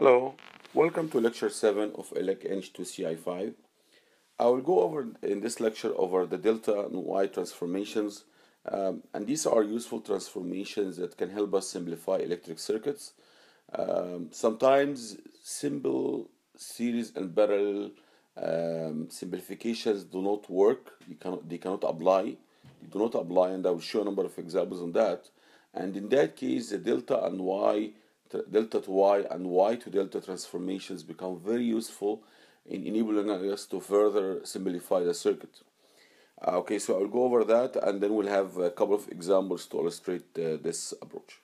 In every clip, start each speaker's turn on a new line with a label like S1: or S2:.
S1: Hello, welcome to lecture 7 of Elec H2CI5. I will go over in this lecture over the delta and Y transformations, and these are useful transformations that can help us simplify electric circuits. Sometimes simple series and parallel simplifications do not work. They cannot apply. They do not apply, and I will show a number of examples on that. And in that case, the delta and Y, delta to Y and Y to delta transformations become very useful in enabling us to further simplify the circuit. Okay, so I'll go over that, and then we'll have a couple of examples to illustrate this approach.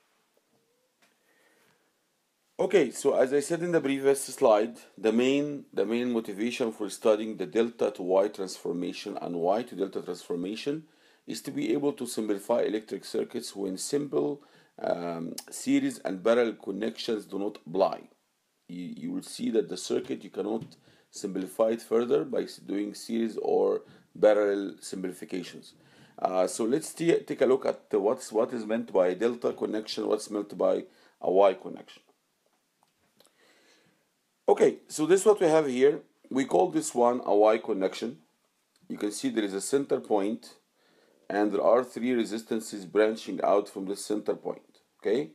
S1: Okay, so as I said in the previous slide, the main motivation for studying the delta to Y transformation and Y to delta transformation is to be able to simplify electric circuits when simple series and parallel connections do not apply. You will see that the circuit, you cannot simplify it further by doing series or parallel simplifications. So let's take a look at what is meant by a delta connection, what's meant by a Y connection. Okay, so this is what we have here. We call this one a Y connection. You can see there is a center point, and there are three resistances branching out from the center point. Okay,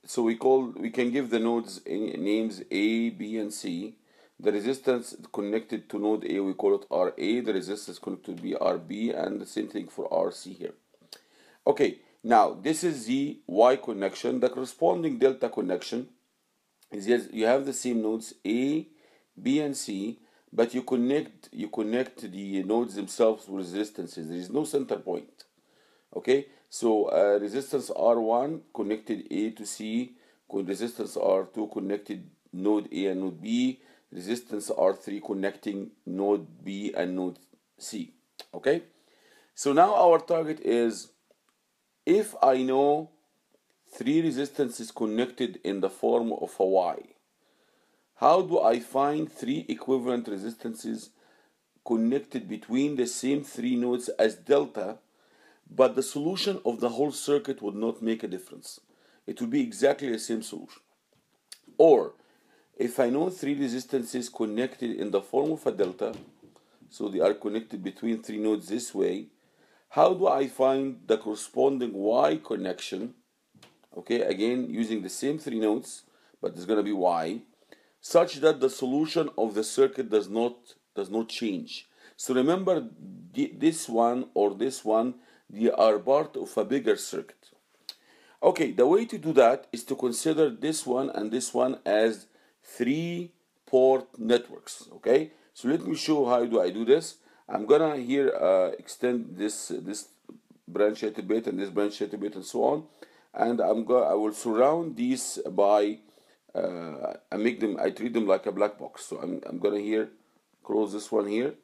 S1: so we can give the nodes names A, B, and C. The resistance connected to node A, we call it RA. The resistance connected to B, RB, and the same thing for RC here. Okay, now this is the Y connection. The corresponding delta connection is, yes, you have the same nodes A, B, and C, but you connect the nodes themselves with resistances. There is no center point. Okay, so resistance R1 connected A to C, resistance R2 connected node A and node B, resistance R3 connecting node B and node C. Okay, so now our target is, if I know three resistances connected in the form of a Y, how do I find three equivalent resistances connected between the same three nodes as delta, but the solution of the whole circuit would not make a difference? It would be exactly the same solution. Or if I know three resistances connected in the form of a delta, so they are connected between three nodes this way, how do I find the corresponding Y connection? Okay, again using the same three nodes, but there's going to be Y, such that the solution of the circuit does not change. So remember, this one or this one, they are part of a bigger circuit. Okay, the way to do that is to consider this one and this one as three-port networks. Okay, so let me show how do I do this. I'm gonna here extend this branch a little bit and this branch a little bit and so on, and I will surround these by I treat them like a black box. So I'm gonna here close this one here.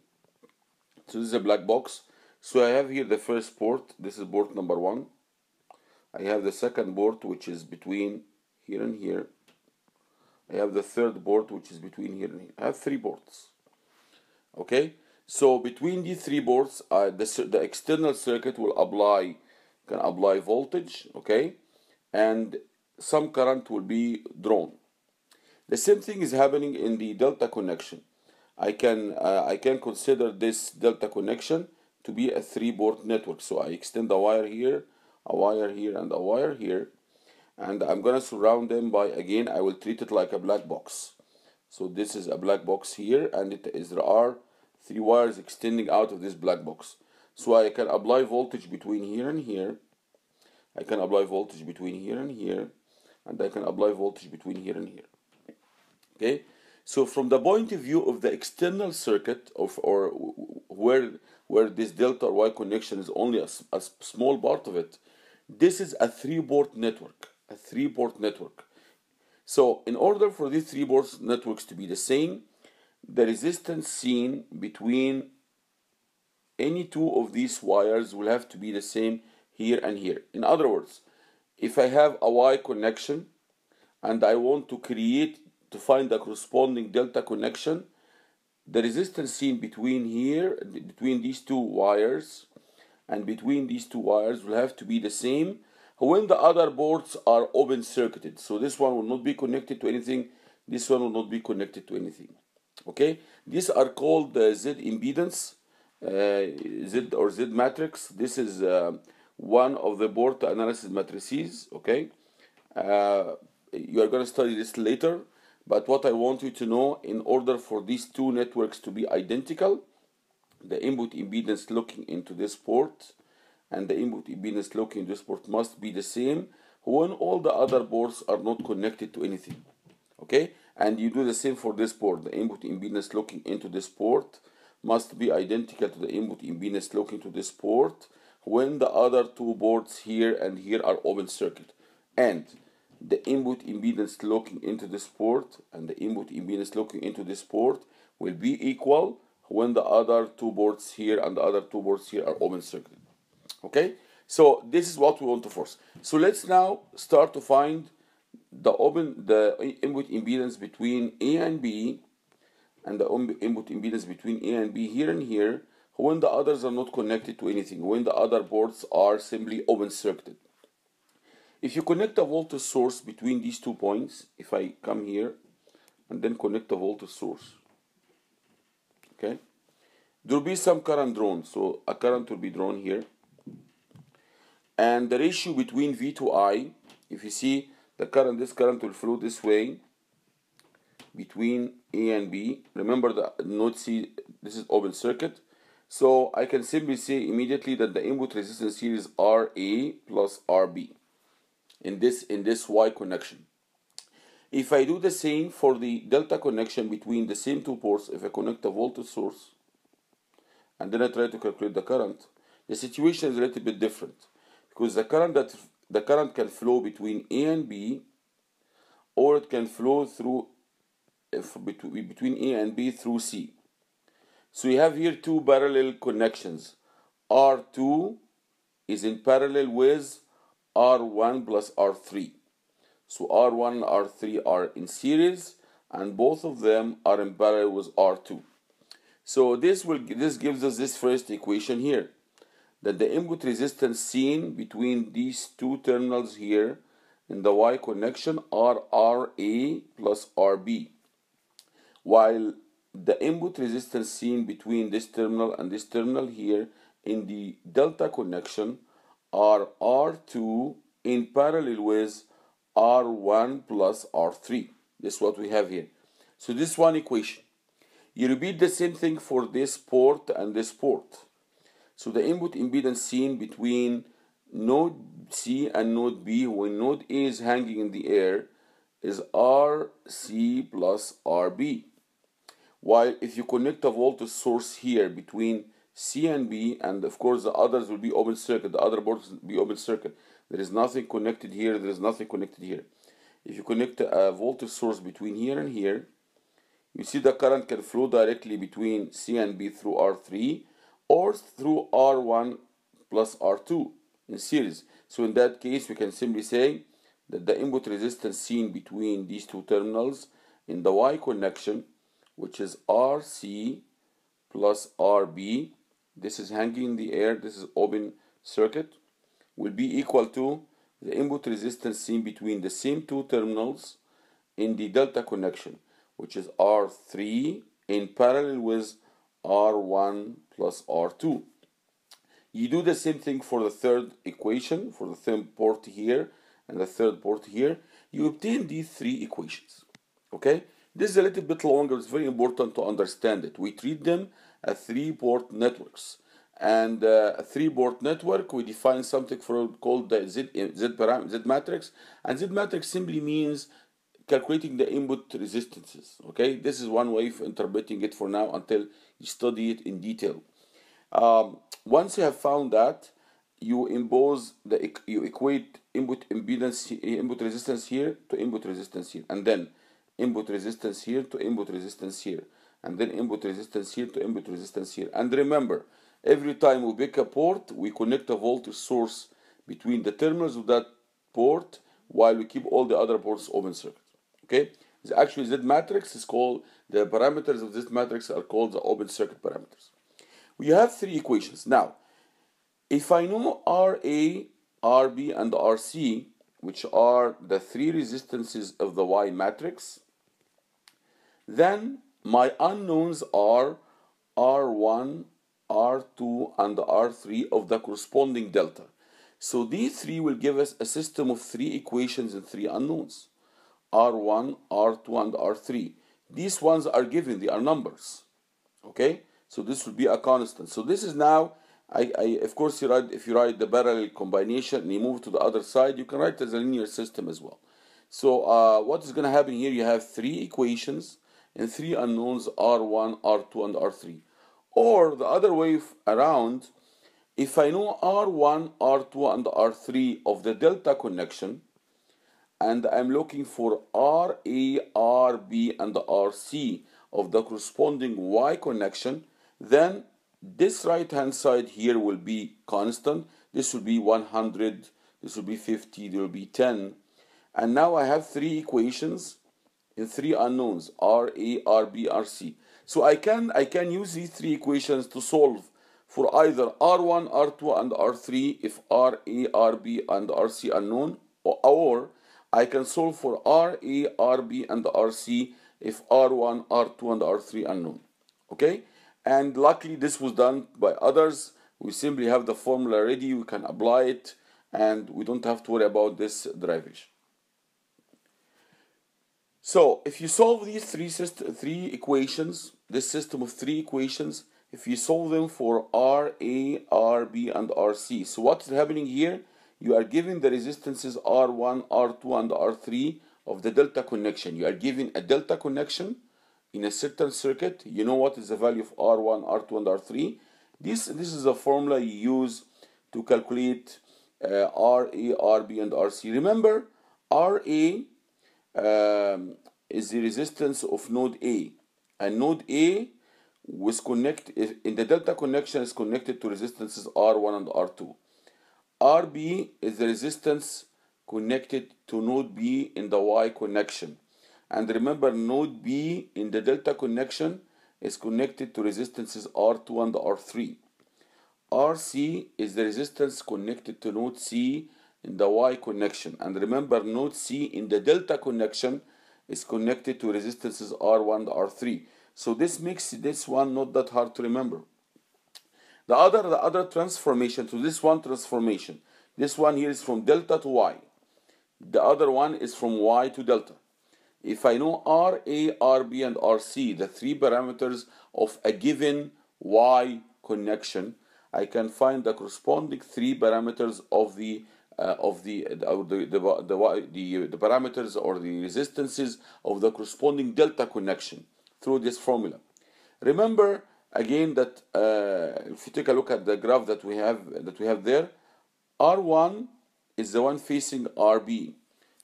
S1: So this is a black box. So I have here the first port. This is port number 1. I have the second port, which is between here and here. I have the third port, which is between here and here. I have 3 ports. Okay, so between these 3 ports, the external circuit will can apply voltage, okay, and some current will be drawn. The same thing is happening in the delta connection. I can consider this delta connection to be a 3-port network. So I extend a wire here, a wire here, and a wire here, and I'm gonna surround them by, again, I will treat it like a black box. So this is a black box here, and there are 3 wires extending out of this black box. So I can apply voltage between here and here. I can apply voltage between here and here, and I can apply voltage between here and here. Okay, so from the point of view of the external circuit or where this delta or Y connection is only a small part of it, this is a 3-port network, a 3-port network. So in order for these 3-port networks to be the same, the resistance seen between any 2 of these wires will have to be the same here and here. In other words, if I have a Y connection and I want to find the corresponding delta connection, the resistance seen between these 2 wires and between these 2 wires will have to be the same when the other ports are open circuited. So this one will not be connected to anything this one will not be connected to anything. Okay, these are called Z impedance, Z or Z matrix. This is one of the port analysis matrices. Okay, you are going to study this later, but what I want you to know, in order for these two networks to be identical, the input impedance looking into this port and the input impedance looking into this port must be the same when all the other ports are not connected to anything. Okay, and you do the same for this port. The input impedance looking into this port must be identical to the input impedance looking to this port when the other two ports here and here are open circuit, and the input impedance looking into this port and the input impedance looking into this port will be equal when the other two ports here and the other two ports here are open circuit. Okay, so this is what we want to force. So let's now start to find the input impedance between A and B, and the input impedance between A and B here and here when the others are not connected to anything, when the other ports are simply open circuited. If you connect a voltage source between these 2 points, if I come here and then connect a voltage source, okay, there will be some current drawn. So a current will be drawn here, and the ratio between V to I, if you see the current, this current will flow this way between A and B. Remember the node C, this is open circuit. So I can simply say immediately that the input resistance here is RA plus RB in this Y connection. If I do the same for the delta connection between the same two ports, if I connect a voltage source and then I try to calculate the current, the situation is a little bit different, because the current can flow between A and B, or it can flow through between A and B through C. So you have here two parallel connections. R2 is in parallel with R1 plus R3. So R1 and R3 are in series, and both of them are in parallel with R2. So this gives us this first equation here, that the input resistance seen between these two terminals here in the Y connection are RA plus RB, while the input resistance seen between this terminal and this terminal here in the delta connection are R2 in parallel with R1 plus R3. This is what we have here. So this one equation. You repeat the same thing for this port and this port. So the input impedance seen between node C and node B when node A is hanging in the air is RC plus RB. While if you connect a voltage source here between C and B, and of course the others will be open circuit, the other ports will be open circuit. There is nothing connected here, there is nothing connected here. If you connect a voltage source between here and here, you see the current can flow directly between C and B through R3 or through R1 plus R2 in series. So in that case, we can simply say that the input resistance seen between these two terminals in the Y connection, which is RC plus RB, this is hanging in the air, this is open circuit, will be equal to the input resistance seen between the same two terminals in the delta connection, which is R3 in parallel with R1 plus R2. You do the same thing for the third equation, for the third port here and the third port here. You obtain these three equations. Okay? This is a little bit longer. It's very important to understand it. We treat them as three-port networks. And a three-port network, we define something called the Z matrix. And Z matrix simply means calculating the input resistances. Okay, this is one way of interpreting it for now until you study it in detail. Once you have found that, you equate input impedance, input resistance here to input resistance here, and then input resistance here to input resistance here, and then input resistance here to input resistance here. And remember, every time we pick a port, we connect a voltage source between the terminals of that port while we keep all the other ports open circuit. Okay, actually Z matrix is called, the parameters of this matrix are called the open circuit parameters. We have three equations. Now, if I know RA, RB, and RC, which are the three resistances of the Y matrix, Then my unknowns are R1, R2, and R3 of the corresponding delta. So these three will give us a system of three equations and three unknowns. R1, R2, and R3. These ones are given, they are numbers. Okay? So this will be a constant. So this is now, of course, if you write the parallel combination and you move to the other side, you can write it as a linear system as well. So what is going to happen here? You have three equations and three unknowns, R1, R2, and R3. Or the other way around, if I know R1, R2, and R3 of the delta connection, and I'm looking for RA, RB, and RC of the corresponding Y connection, then this right hand side here will be constant. This will be 100, this will be 50, there will be 10. And now I have three equations and three unknowns, RA, RB, RC. So I can use these three equations to solve for either R1, R2, and R3 if RA, RB, and RC unknown, or I can solve for RA, RB, and RC if R1, R2, and R3 unknown. Okay? And luckily this was done by others. We simply have the formula ready, we can apply it, and we don't have to worry about this derivation. So if you solve these three equations, this system of three equations, if you solve them for RA, RB, and RC, so what's happening here? You are given the resistances R1, R2, and R3 of the delta connection. You are given a delta connection in a certain circuit. You know what is the value of R1, R2, and R3. This is a formula you use to calculate RA, RB, and RC. Remember, RA is the resistance of node A, and node A was connected in the delta connection is connected to resistances R1 and R2. RB is the resistance connected to node B in the Y connection, and remember, node B in the delta connection is connected to resistances R2 and R3. RC is the resistance connected to node C in the Y connection, and remember, node C in the delta connection is connected to resistances R1 and R3. So this makes this one not that hard to remember. The other transformation, to this one transformation, this one here is from delta to Y. The other one is from Y to delta. If I know RA, RB, and RC, the three parameters of a given Y connection, I can find the corresponding three parameters of the parameters or the resistances of the corresponding delta connection through this formula. Remember again that if you take a look at the graph that we have there, R1 is the one facing RB.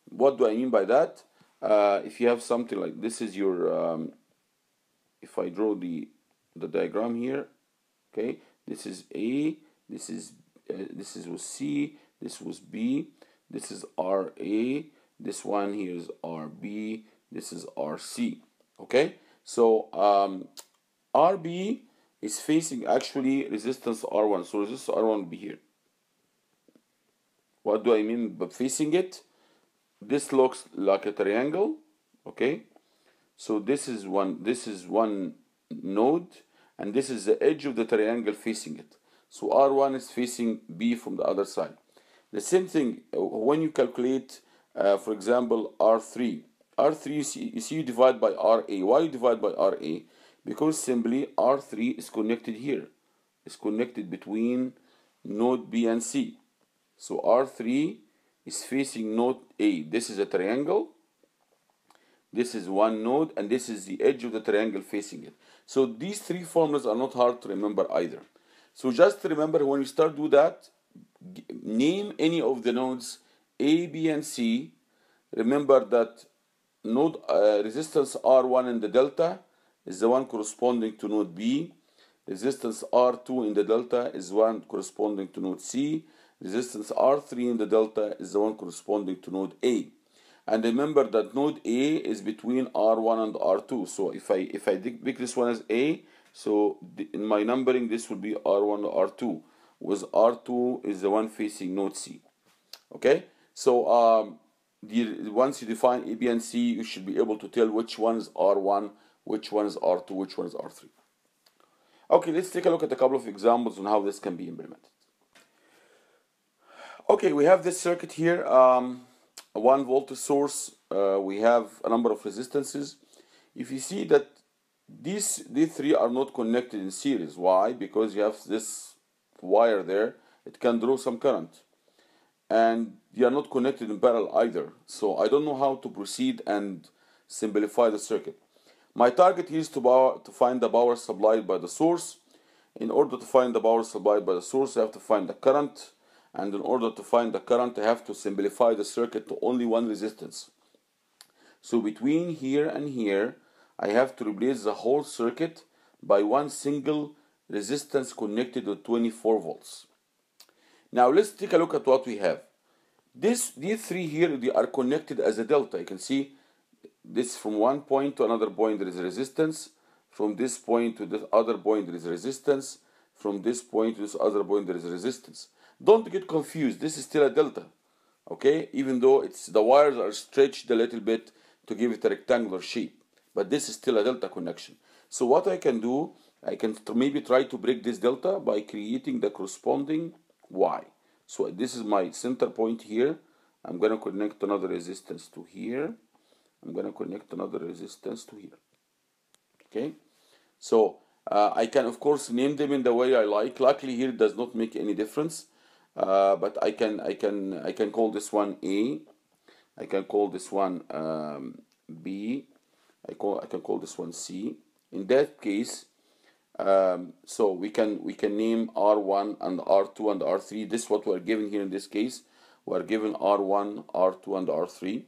S1: What do I mean by that? If you have something like this is your if I draw the diagram here, okay, this is A, this was C, this was B, this is RA, this one here is RB, this is RC. Okay, so RB is facing actually resistance R1, so resistance R1 will be here. What do I mean by facing it? This looks like a triangle. Okay, so this is one node, and this is the edge of the triangle facing it. So R1 is facing B from the other side. The same thing when you calculate, for example, R3. R3 you see you divide by RA. Why you divide by RA? Because simply R3 is connected here. It's connected between node B and C. So R3 is facing node A. This is a triangle. This is one node, and this is the edge of the triangle facing it. So these three formulas are not hard to remember either. So just remember, when you start do that, name any of the nodes A, B, and C. Remember that node resistance R1 in the delta is the one corresponding to node B. Resistance R2 in the delta is one corresponding to node C. Resistance R3 in the delta is the one corresponding to node A. And remember that node A is between R1 and R2. So if I pick this one as A, so in my numbering this will be R1 or R2, with R2 is the one facing node C. Okay, so once you define A, B, and C, you should be able to tell which one is R1, which one is R2, which one is R3. Okay, let's take a look at a couple of examples on how this can be implemented. Okay, we have this circuit here, a 1 voltage source. We have a number of resistances. If you see that these three are not connected in series. Why? Because you have this wire there, it can draw some current. And they are not connected in parallel either. So I don't know how to proceed and simplify the circuit. My target here is to find the power supplied by the source. In order to find the power supplied by the source, I have to find the current. And in order to find the current, I have to simplify the circuit to only one resistance. So between here and here, I have to replace the whole circuit by one single resistance connected to 24 volts. Now let's take a look at what we have. These three here, they are connected as a delta. You can see this from one point to another point there is a resistance. From this point to this other point there is a resistance. From this point to this other point there is a resistance. Don't get confused. This is still a delta. Okay? Even though the wires are stretched a little bit to give it a rectangular shape. But this is still a delta connection. So what I can do, I can maybe try to break this delta by creating the corresponding Y. So this is my center point here. I'm going to connect another resistance to here. I'm going to connect another resistance to here. Okay? So I can of course name them in the way I like. Luckily here it does not make any difference. But I can call this one A. I can call this one B. I can call this one C. In that case, so we can name R1 and R2 and R3. This is what we're given here in this case. We're given R1, R2, and R3.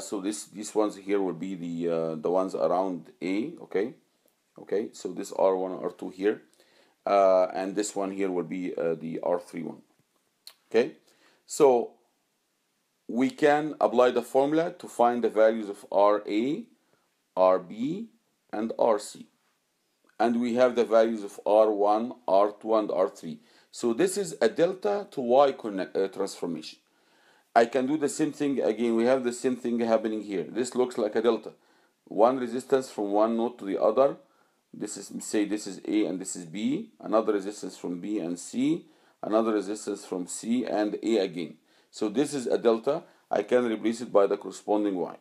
S1: So these ones here will be the ones around A. Okay. So this R1 and R2 here, and this one here will be the R3 one. Okay. So we can apply the formula to find the values of RA, RB, and RC. And we have the values of R1, R2, and R3. So this is a delta to Y transformation. I can do the same thing again. We have the same thing happening here. This looks like a delta. One resistance from one node to the other. This is, say this is A and this is B. Another resistance from B and C. Another resistance from C and A again. So this is a delta. I can replace it by the corresponding Y.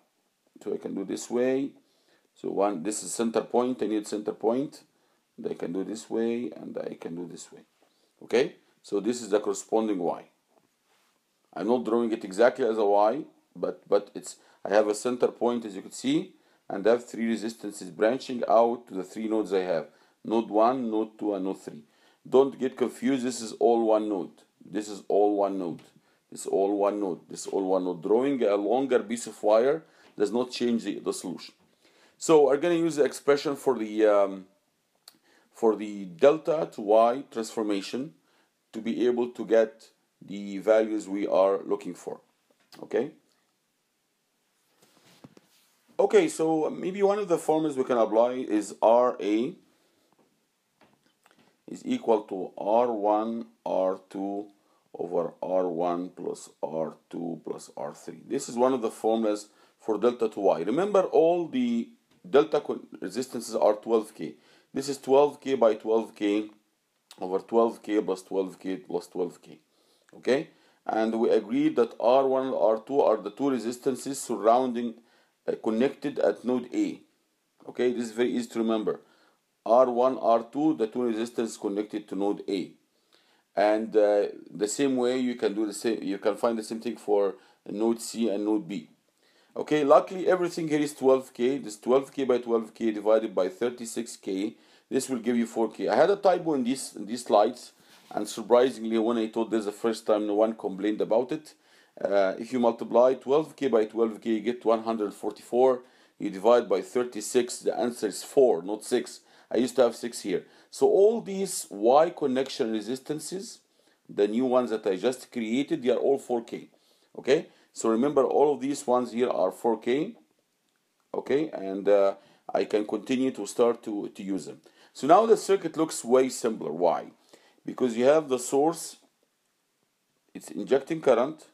S1: So I can do this way. So this is center point. I need center point. And I can do this way and I can do this way. Okay? So this is the corresponding Y. I'm not drawing it exactly as a Y, but I have a center point, as you can see, and I have three resistances branching out to the three nodes I have. Node 1, node 2, and node 3. Don't get confused. This is all one node. This is all one node. This is all one node. This is all one node. Drawing a longer piece of wire does not change the solution. So we're going to use the expression for the delta to Y transformation to be able to get the values we are looking for. Okay? Okay, so maybe one of the formulas we can apply is RA is equal to R1 R2 over R1 plus R2 plus R3. This is one of the formulas for delta to Y. Remember, all the delta resistances are 12K. This is 12K by 12K over 12K plus 12K plus 12K. Okay? And we agreed that R1 and R2 are the two resistances surrounding connected at node A. Okay? This is very easy to remember. R1, R2, the two resistors connected to node A. And the same way you can do the same, you can find the same thing for node C and node B. Okay, luckily everything here is 12K. This 12K by 12K divided by 36K. This will give you 4K. I had a typo in these slides, and surprisingly, when I taught this the first time, no one complained about it. If you multiply 12K by 12K, you get 144. You divide by 36, the answer is 4, not 6. I used to have 6 here. So all these Y connection resistances, the new ones that I just created, they are all 4K. Okay? So remember, all of these ones here are 4K. Okay? And I can continue to start to use them. So now the circuit looks way simpler. Why? Because you have the source, it's injecting current,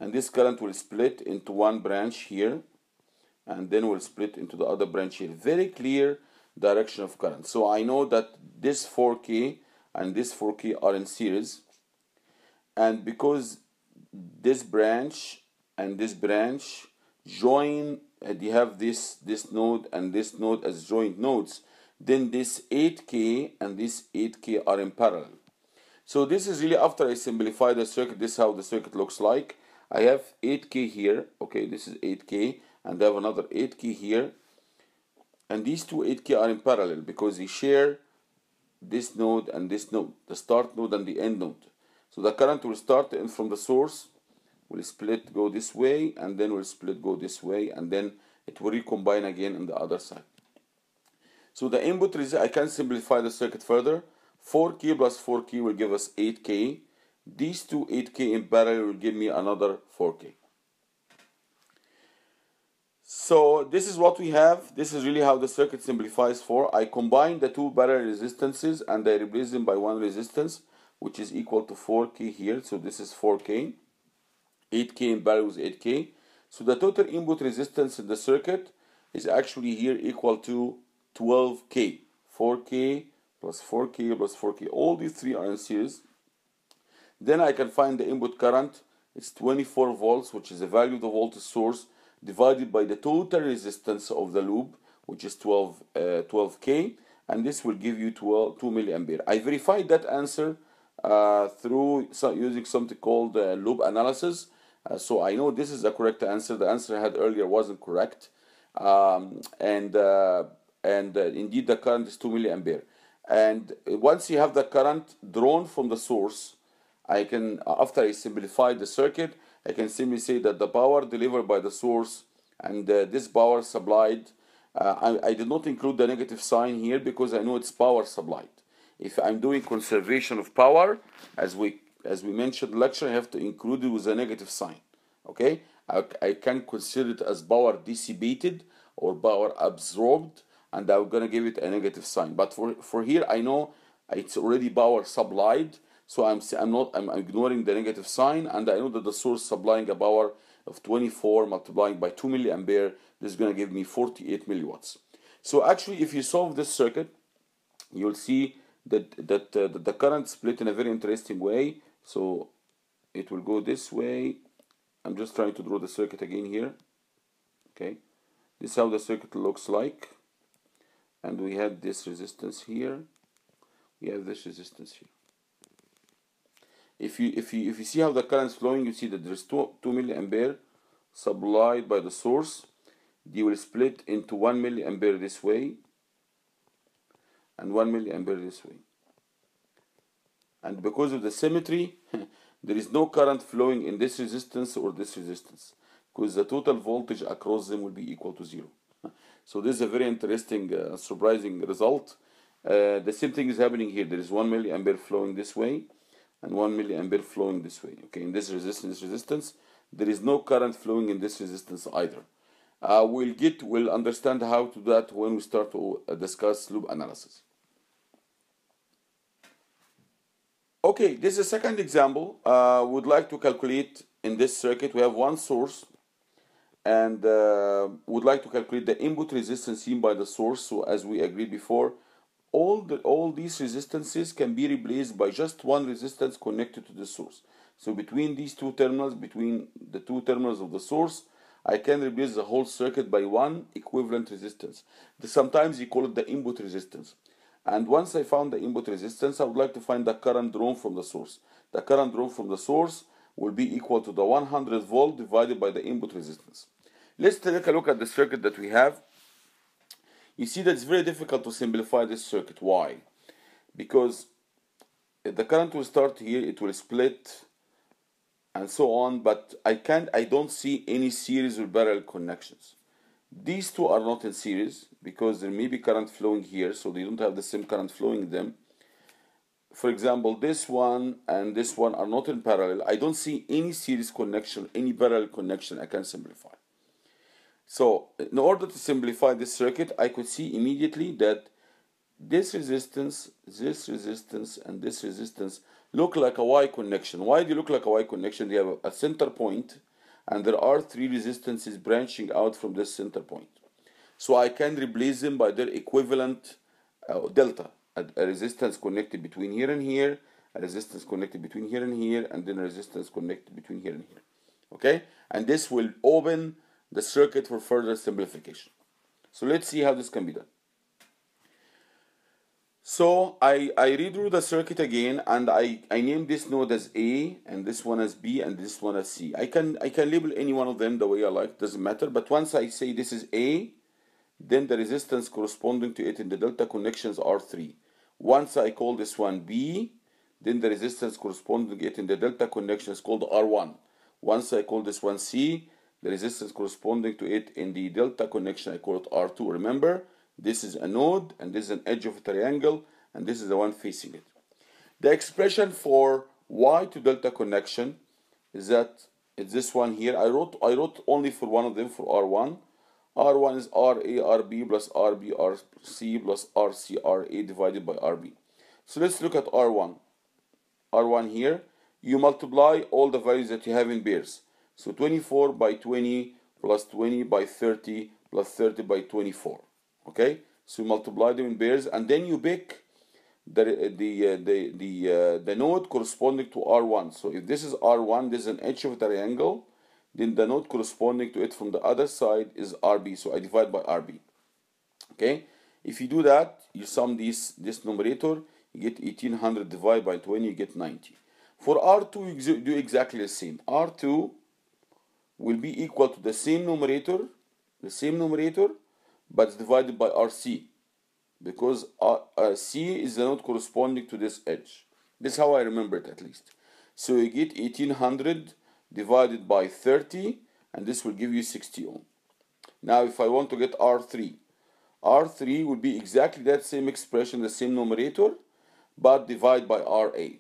S1: and this current will split into one branch here, and then we'll split into the other branch here. Very clear direction of current. So I know that this 4K and this 4K are in series, and because this branch and this branch join, you have this node and this node as joint nodes, then this 8K and this 8K are in parallel. So this is really, after I simplify the circuit, this is how the circuit looks like. I have 8K here, okay, this is 8K, and I have another 8K here, and these two 8K are in parallel because they share this node and this node, the start node and the end node. So the current will start in from the source, will split go this way, and then will split go this way, and then it will recombine again on the other side. So the input resistance, I can simplify the circuit further. 4K plus 4K will give us 8K. These two 8K in parallel will give me another 4K. So this is what we have. This is really how the circuit simplifies for. I combine the two parallel resistances and I replace them by one resistance, which is equal to 4K here. So this is 4K. 8K in parallel with 8K. So the total input resistance in the circuit is actually here equal to 12K. 4K plus 4K plus 4K. All these three are in series. Then I can find the input current. It's 24 volts, which is the value of the voltage source, divided by the total resistance of the loop, which is 12K, and this will give you 2 milliampere. I verified that answer through using something called loop analysis. So I know this is the correct answer. The answer I had earlier wasn't correct, and indeed the current is 2 milliampere. And once you have the current drawn from the source, I can, after I simplify the circuit, I can simply say that the power delivered by the source and this power supplied, I did not include the negative sign here because I know it's power supplied. If I'm doing conservation of power, as we mentioned in the lecture, I have to include it with a negative sign. Okay, I can consider it as power dissipated or power absorbed, and I'm gonna give it a negative sign. But for here, I know it's already power supplied, so I'm ignoring the negative sign, and I know that the source supplying a power of 24 multiplying by 2 milliampere, this is gonna give me 48 milliwatts. So actually, if you solve this circuit, you'll see that the current split in a very interesting way. So it will go this way. I'm just trying to draw the circuit again here. Okay, this is how the circuit looks like, and we have this resistance here. We have this resistance here. If you see how the current is flowing, you see that there's 2 milliampere supplied by the source. They will split into 1 milliampere this way and 1 milliampere this way. And because of the symmetry, there is no current flowing in this resistance or this resistance, because the total voltage across them will be equal to 0. So this is a very interesting, surprising result. The same thing is happening here. There is 1 milliampere flowing this way and 1 milliampere flowing this way. Okay, in this resistance, there is no current flowing in this resistance either. We'll understand how to do that when we start to discuss loop analysis. Okay, this is a second example. Would like to calculate in this circuit. We have one source, and would like to calculate the input resistance seen by the source. So as we agreed before, all these resistances can be replaced by just one resistance connected to the source. So between these two terminals, between the two terminals of the source, I can replace the whole circuit by one equivalent resistance. Sometimes you call it the input resistance. And once I found the input resistance, I would like to find the current drawn from the source. The current drawn from the source will be equal to the 100 volt divided by the input resistance. Let's take a look at the circuit that we have. You see that it's very difficult to simplify this circuit. Why? Because the current will start here, it will split, and so on, but I don't see any series or parallel connections. These two are not in series because there may be current flowing here, so they don't have the same current flowing in them. For example, this one and this one are not in parallel. I don't see any series connection, any parallel connection I can simplify. So in order to simplify this circuit, I could see immediately that this resistance, and this resistance look like a Y connection. Why do they look like a Y connection? They have a center point, and there are 3 resistances branching out from this center point. So I can replace them by their equivalent delta, a resistance connected between here and here, a resistance connected between here and here, and then a resistance connected between here and here. Okay, and this will open the circuit for further simplification. So let's see how this can be done. So I redraw the circuit again, and I name this node as A, and this one as B, and this one as C. I can label any one of them the way I like, doesn't matter. But once I say this is A, then the resistance corresponding to it in the delta connections are 3. Once I call this one B, then the resistance corresponding to it in the delta connection is called R1. Once I call this one C, the resistance corresponding to it in the delta connection, I call it R2. Remember, this is a node, and this is an edge of a triangle, and this is the one facing it. The expression for Y to delta connection is that it's this one here. I wrote only for one of them, for R1. R1 is RA RB plus RB RC plus RC RA divided by RB. So let's look at R1. R1 here, you multiply all the values that you have in pairs. So 24 by 20 plus 20 by 30 plus 30 by 24. Okay, so you multiply them in pairs, and then you pick the node corresponding to R1. So if this is R1, this is an edge of a triangle, then the node corresponding to it from the other side is RB. So I divide by RB. Okay, if you do that, you sum this numerator, you get 1800 divided by 20, you get 90. For R2, you do exactly the same. R2 will be equal to the same numerator, but it's divided by RC, because C is the node corresponding to this edge. This is how I remember it, at least. So you get 1800 divided by 30, and this will give you 60 ohm. Now if I want to get R3 would be exactly that same expression, the same numerator, but divide by RA.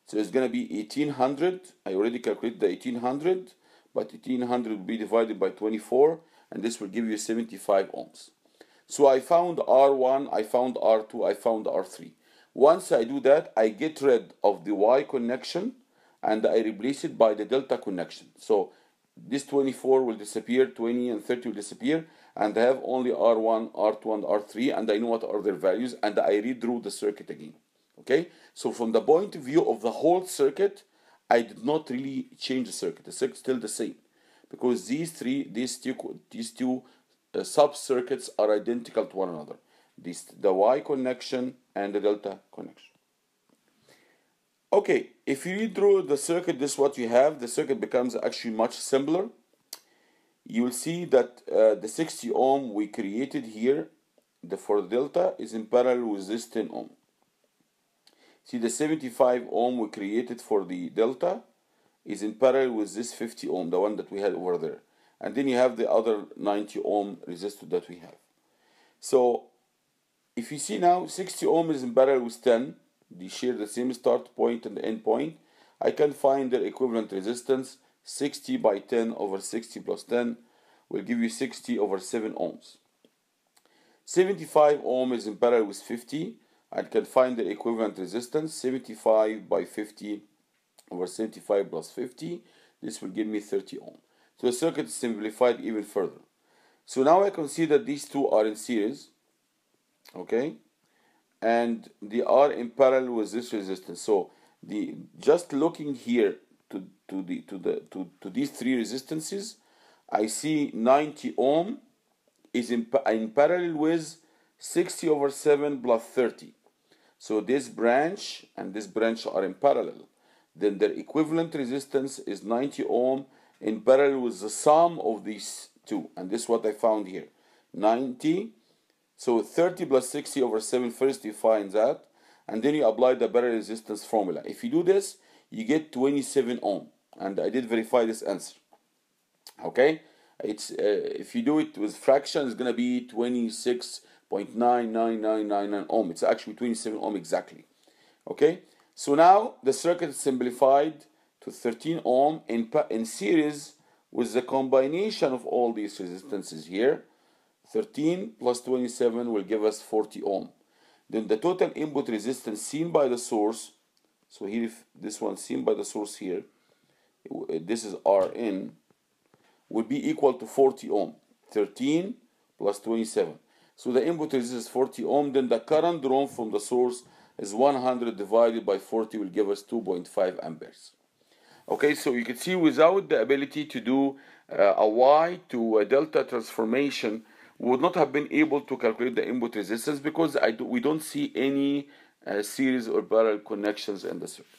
S1: So it's going to be 1800. I already calculated the 1800, but 1800 will be divided by 24, and this will give you 75 ohms. So I found R1, I found R2, I found R3. Once I do that, I get rid of the Y connection, and I replace it by the delta connection. So this 24 will disappear, 20 and 30 will disappear, and I have only R1, R2, and R3, and I know what are their values, and I redraw the circuit again. Okay, so from the point of view of the whole circuit, I did not really change the circuit. The circuit is still the same, because these two sub-circuits are identical to one another. The Y connection and the delta connection. Okay, if you redraw the circuit, this is what you have. The circuit becomes actually much simpler. You will see that the 60 ohm we created here, for the delta, is in parallel with this 10 ohm. See, the 75 ohm we created for the delta is in parallel with this 50 ohm, the one that we had over there. And then you have the other 90 ohm resistor that we have. So if you see now, 60 ohm is in parallel with 10. They share the same start point and the end point. I can find their equivalent resistance. 60 by 10 over 60 plus 10 will give you 60 over 7 ohms. 75 ohm is in parallel with 50. I can find the equivalent resistance. 75 by 50 over 75 plus 50. This will give me 30 ohm. So the circuit is simplified even further. So now I can see that these two are in series. Okay, and they are in parallel with this resistance. So just looking here to these three resistances, I see 90 ohm is in parallel with 60 over 7 plus 30. So this branch and this branch are in parallel. Then their equivalent resistance is 90 ohm in parallel with the sum of these two. And this is what I found here. 90. So 30 plus 60 over 7, first you find that, and then you apply the parallel resistance formula. If you do this, you get 27 ohm, and I did verify this answer. Okay, it's if you do it with fraction, it's gonna be 26.99999 ohm. It's actually 27 ohm exactly. Okay, so now the circuit is simplified to 13 ohm in series with the combination of all these resistances here. 13 plus 27 will give us 40 ohm. Then the total input resistance seen by the source, so here if this one seen by the source here, this is Rn, would be equal to 40 ohm. 13 plus 27. So the input resistance is 40 ohm, then the current drawn from the source is 100 divided by 40 will give us 2.5 amperes. Okay, so you can see without the ability to do a Y to a delta transformation, we would not have been able to calculate the input resistance because we don't see any series or parallel connections in the circuit.